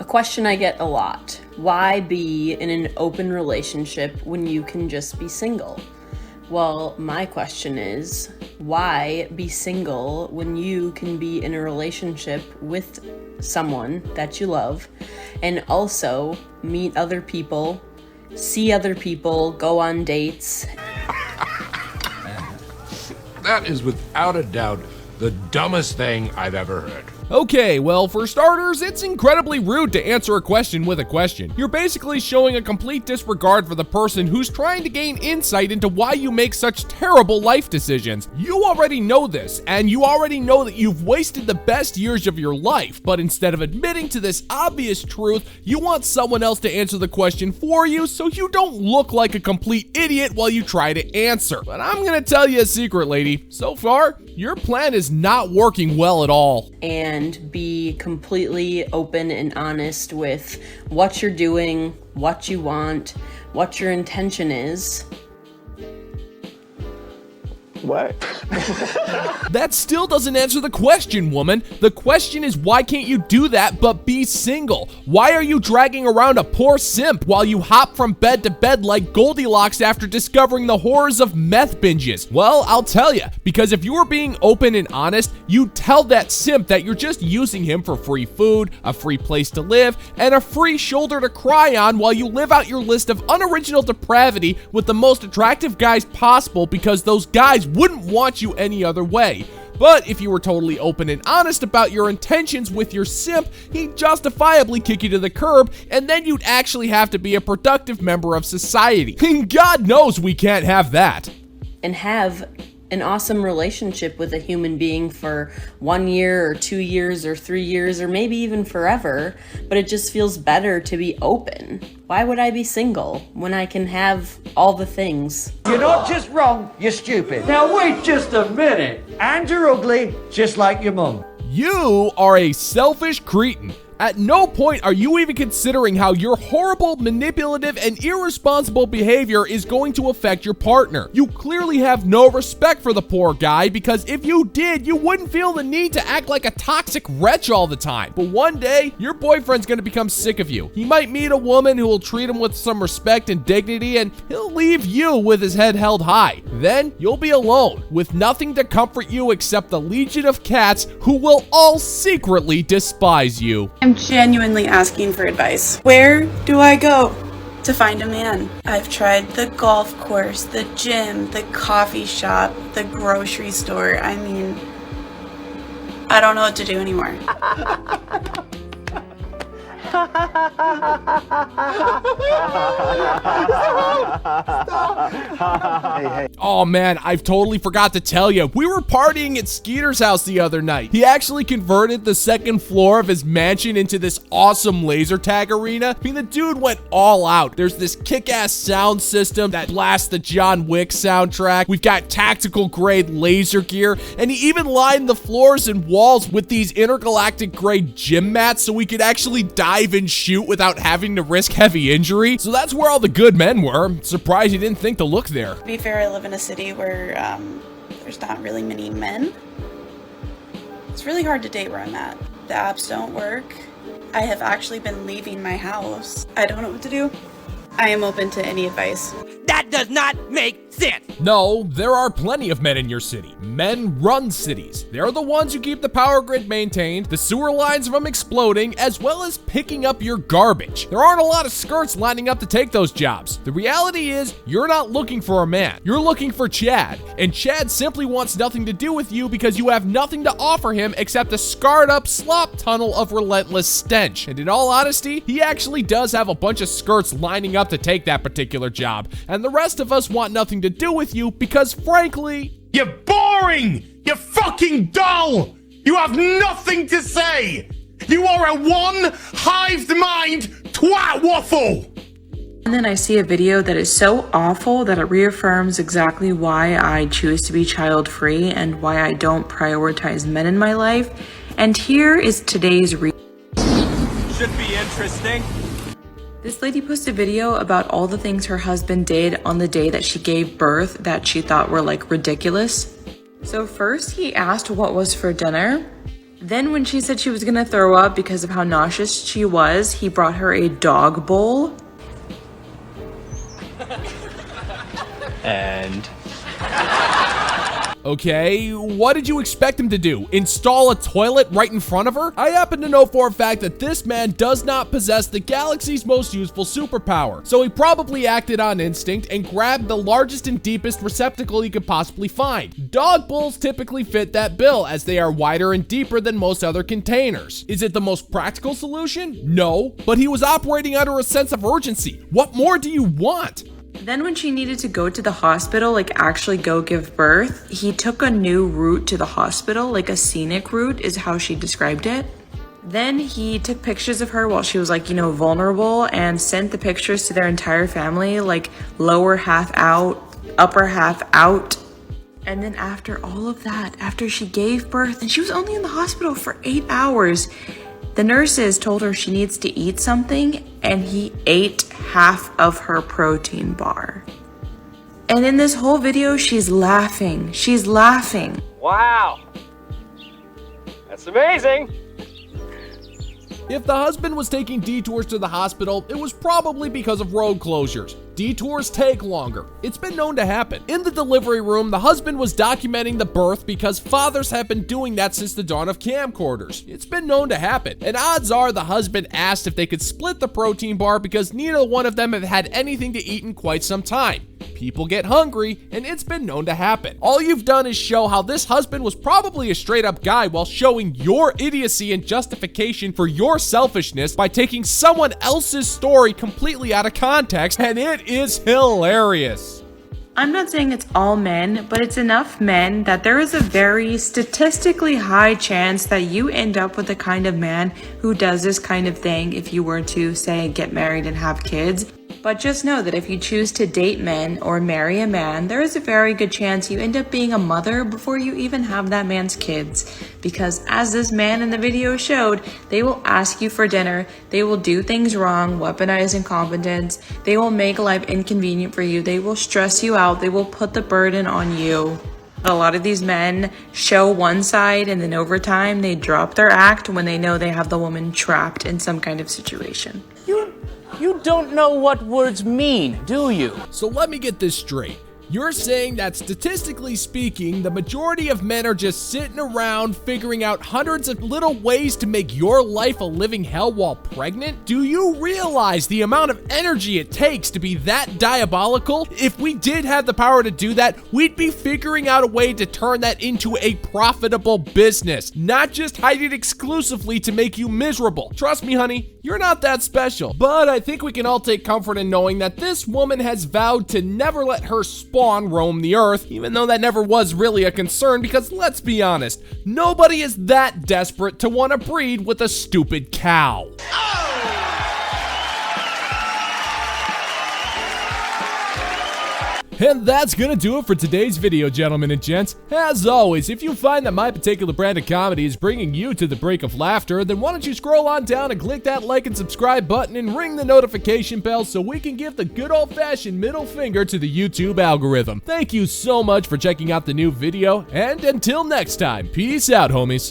A question I get a lot. Why be in an open relationship when you can just be single? Well, my question is, why be single when you can be in a relationship with someone that you love and also meet other people, see other people, go on dates? That is without a doubt the dumbest thing I've ever heard. Okay, well, for starters, it's incredibly rude to answer a question with a question. You're basically showing a complete disregard for the person who's trying to gain insight into why you make such terrible life decisions. You already know this, and you already know that you've wasted the best years of your life, but instead of admitting to this obvious truth, you want someone else to answer the question for you so you don't look like a complete idiot while you try to answer. But I'm gonna tell you a secret, lady. So far, your plan is not working well at all. And be completely open and honest with what you're doing, what you want, what your intention is. What? That still doesn't answer the question, woman. The question is, why can't you do that but be single? Why are you dragging around a poor simp while you hop from bed to bed like Goldilocks after discovering the horrors of meth binges? Well, I'll tell you, because if you were being open and honest, you'd tell that simp that you're just using him for free food, a free place to live, and a free shoulder to cry on while you live out your list of unoriginal depravity with the most attractive guys possible, because those guys wouldn't want you any other way. But if you were totally open and honest about your intentions with your simp, he'd justifiably kick you to the curb, and then you'd actually have to be a productive member of society. And God knows we can't have that. And have an awesome relationship with a human being for 1 year or 2 years or 3 years or maybe even forever, but it just feels better to be open. Why would I be single when I can have all the things? You're not just wrong, you're stupid. Now wait just a minute. And you're ugly, just like your mum. You are a selfish cretin. At no point are you even considering how your horrible, manipulative, and irresponsible behavior is going to affect your partner. You clearly have no respect for the poor guy, because if you did, you wouldn't feel the need to act like a toxic wretch all the time. But one day, your boyfriend's gonna become sick of you. He might meet a woman who will treat him with some respect and dignity, and he'll leave you with his head held high. Then, you'll be alone, with nothing to comfort you except the legion of cats who will all secretly despise you. I'm genuinely asking for advice. Where do I go to find a man? I've tried the golf course, the gym, the coffee shop, the grocery store. I mean, I don't know what to do anymore. Oh man, I've totally forgot to tell you. We were partying at Skeeter's house the other night. He actually converted the second floor of his mansion into this awesome laser tag arena. I mean, the dude went all out. There's this kick-ass sound system that blasts the John Wick soundtrack. We've got tactical grade laser gear, and he even lined the floors and walls with these intergalactic grade gym mats so we could actually dive and shoot without having to risk heavy injury. So that's where all the good men were. Surprised he didn't think to look there. To be fair, I live in a city where there's not really many men. It's really hard to date where I'm at. The apps don't work. I have actually been leaving my house. I don't know what to do. I am open to any advice. That does not make sense. No, there are plenty of men in your city. Men run cities. They're the ones who keep the power grid maintained, the sewer lines from exploding, as well as picking up your garbage. There aren't a lot of skirts lining up to take those jobs. The reality is, you're not looking for a man. You're looking for Chad, and Chad simply wants nothing to do with you because you have nothing to offer him except a scarred up slop tunnel of relentless stench. And in all honesty, he actually does have a bunch of skirts lining up to take that particular job, and the rest of us want nothing to do with you because, frankly, You're boring! You're fucking dull! You have nothing to say! You are a one-hived mind twat waffle! And then I see a video that is so awful that it reaffirms exactly why I choose to be child-free and why I don't prioritize men in my life. And here is today's Should be interesting. This lady posted a video about all the things her husband did on the day that she gave birth that she thought were like ridiculous. So first he asked what was for dinner, Then when she said she was gonna throw up because of how nauseous she was, he brought her a dog bowl. And Okay, what did you expect him to do? Install a toilet right in front of her? I happen to know for a fact that this man does not possess the galaxy's most useful superpower, so he probably acted on instinct and grabbed the largest and deepest receptacle he could possibly find. Dog bowls typically fit that bill, as they are wider and deeper than most other containers. Is it the most practical solution? No, but he was operating under a sense of urgency. What more do you want? Then when she needed to go to the hospital, like actually go give birth, he took a new route to the hospital, like a scenic route is how she described it. Then he took pictures of her while she was like, vulnerable, and sent the pictures to their entire family, like lower half out, upper half out. And then after all of that, after she gave birth, and she was only in the hospital for 8 hours, the nurses told her she needs to eat something, and he ate half of her protein bar. And in this whole video, she's laughing. She's laughing. wow, that's amazing. If the husband was taking detours to the hospital, it was probably because of road closures. Detours take longer. It's been known to happen. In the delivery room, the husband was documenting the birth because fathers have been doing that since the dawn of camcorders. It's been known to happen. And odds are the husband asked if they could split the protein bar because neither one of them have had anything to eat in quite some time. People get hungry, and it's been known to happen. All you've done is show how this husband was probably a straight up guy while showing your idiocy and justification for your selfishness by taking someone else's story completely out of context, and it is hilarious. I'm not saying it's all men, but it's enough men that there is a very statistically high chance that you end up with the kind of man who does this kind of thing if you were to, say, get married and have kids. But just know that if you choose to date men or marry a man, there is a very good chance you end up being a mother before you even have that man's kids. Because as this man in the video showed, they will ask you for dinner, they will do things wrong, weaponize incompetence, they will make life inconvenient for you, they will stress you out, they will put the burden on you. A lot of these men show one side, and then over time they drop their act when they know they have the woman trapped in some kind of situation. You don't know what words mean, do you? So let me get this straight. You're saying that statistically speaking, the majority of men are just sitting around figuring out hundreds of little ways to make your life a living hell while pregnant? Do you realize the amount of energy it takes to be that diabolical? If we did have the power to do that, we'd be figuring out a way to turn that into a profitable business, not just hide it exclusively to make you miserable. Trust me, honey, you're not that special. But I think we can all take comfort in knowing that this woman has vowed to never let her spawn roam the earth, even though that never was really a concern because, let's be honest, nobody is that desperate to want to breed with a stupid cow. And that's gonna do it for today's video, gentlemen and gents. As always, if you find that my particular brand of comedy is bringing you to the brink of laughter, then why don't you scroll on down and click that like and subscribe button and ring the notification bell so we can give the good old-fashioned middle finger to the YouTube algorithm. Thank you so much for checking out the new video, and until next time, peace out, homies.